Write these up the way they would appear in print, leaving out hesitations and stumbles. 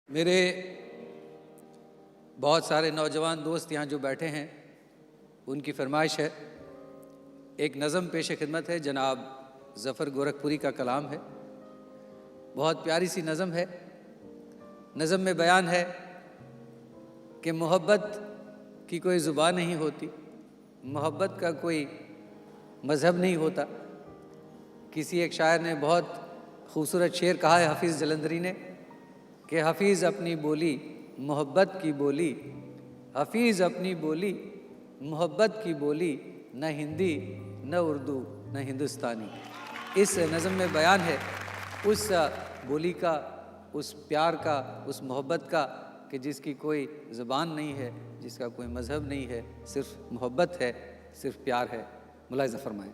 मेरे बहुत सारे नौजवान दोस्त यहाँ जो बैठे हैं, उनकी फरमाइश है, एक नज़म पेश खिदमत है। जनाब ज़फ़र गोरखपुरी का कलाम है, बहुत प्यारी सी नज़म है। नज़म में बयान है कि मोहब्बत की कोई ज़ुबान नहीं होती, मोहब्बत का कोई मज़हब नहीं होता। किसी एक शायर ने बहुत खूबसूरत शेर कहा है, हफ़ीज़ जलंधरी ने, कि हफ़ीज़ अपनी बोली मोहब्बत की बोली, हफ़ीज़ अपनी बोली मोहब्बत की बोली, न हिंदी न उर्दू न हिंदुस्तानी। इस नज़म में बयान है उस बोली का, उस प्यार का, उस मोहब्बत का कि जिसकी कोई ज़बान नहीं है, जिसका कोई मज़हब नहीं है, सिर्फ़ मोहब्बत है, सिर्फ़ प्यार है। मुलाहिज़ा फरमाएँ।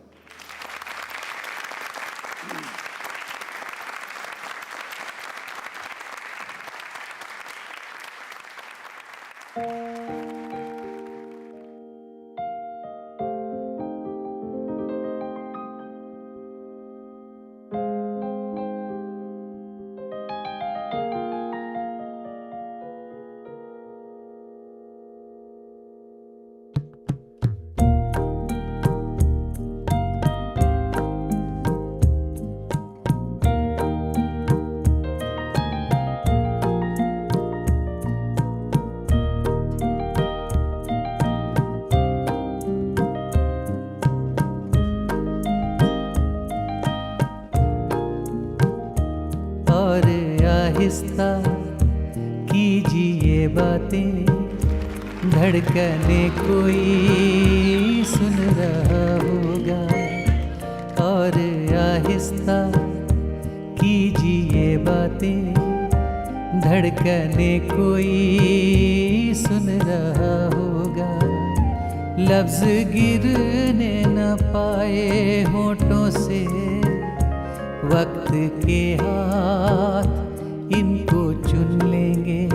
और आहिस्ता कीजिए बातें, धड़कने कोई सुन रहा होगा। और आहिस्ता कीजिए बातें, धड़कने कोई सुन रहा होगा। लफ्ज़ गिरने न पाए होठों से, वक्त के हाथ इनको चुन लेंगे।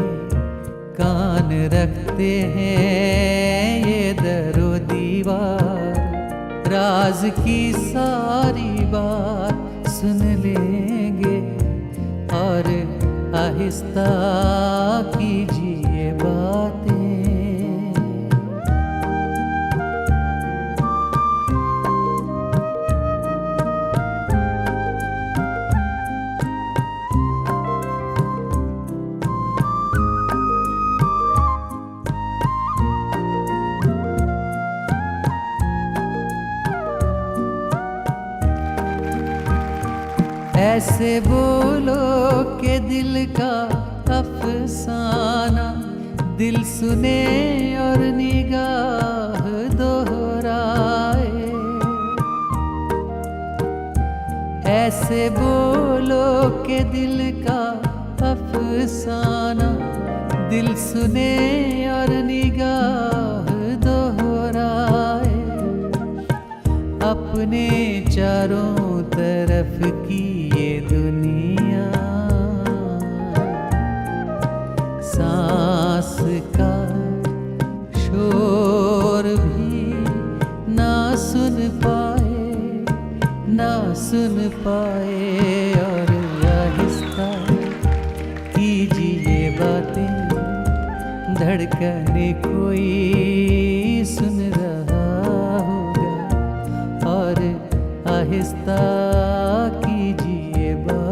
कान रखते हैं ये दरो दीवार, राज की सारी बात सुन लेंगे। और आहिस्ता कीजिए बातें। ऐसे बोलो के दिल का अफसाना, दिल सुने और निगाह दोहराए। ऐसे बोलो के दिल का अफसाना, दिल सुने और निगाह दोहराए। अपने चारों तरफ की ये दुनिया, सांस का शोर भी ना सुन पाए, ना सुन पाए। और आहिस्ता कीजिए बातें, धड़कने कोई सुन रहा होगा। और आहिस्ता कीजिए बातें।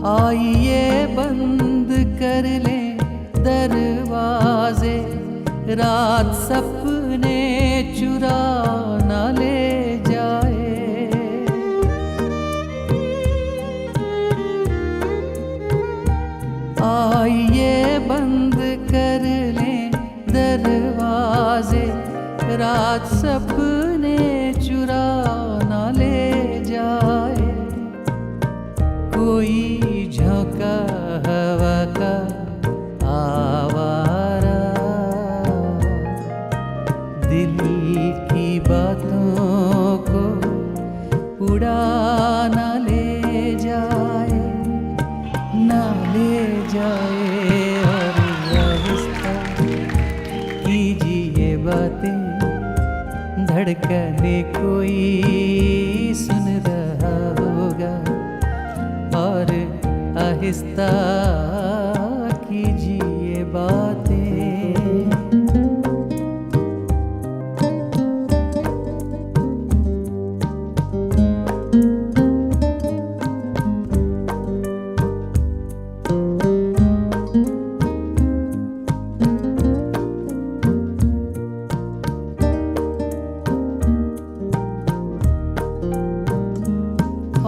आइए बंद कर लें दरवाजे, रात सपने चुरा न ले जाए। आइए बंद कर लें दरवाजे, रात सपने चुरा न ले जाए। कोई झोंका हवा का आवारा दिल की बातों को उड़ा ना ले जाए, ना ले जाए। और आहिस्ता कीजिए बातें, धड़कने कोई सुन रहा होगा। और आहिस्ता कीजिए बातें।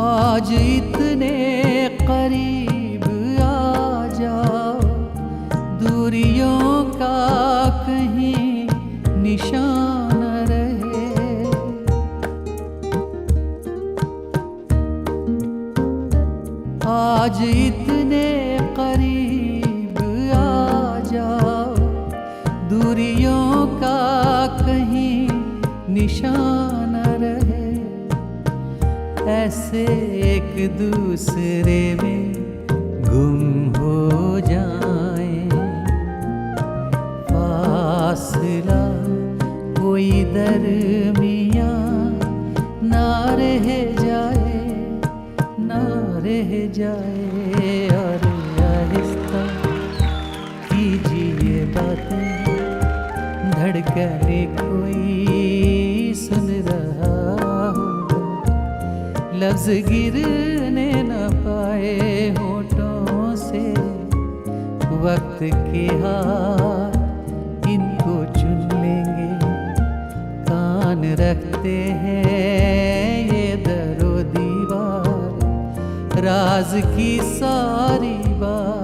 आज इतने करीब आ जाओ, दूरियों का कहीं निशान रहे। आज इतने करीब आ जाओ, दूरियों का कहीं निशान रहे। ऐसे एक दूसरे में गुम हो जाएं, फासला कोई दरमियां ना रह जाए, ना रह जाए। और आहिस्ता कीजिए बातें, धड़कने कोई सुन रहा होगा। लफ्ज गिरने न पाए होठों से, वक्त के हाथ इनको चुन लेंगे। कान रखते हैं ये दरो दीवार, राज की सारी बात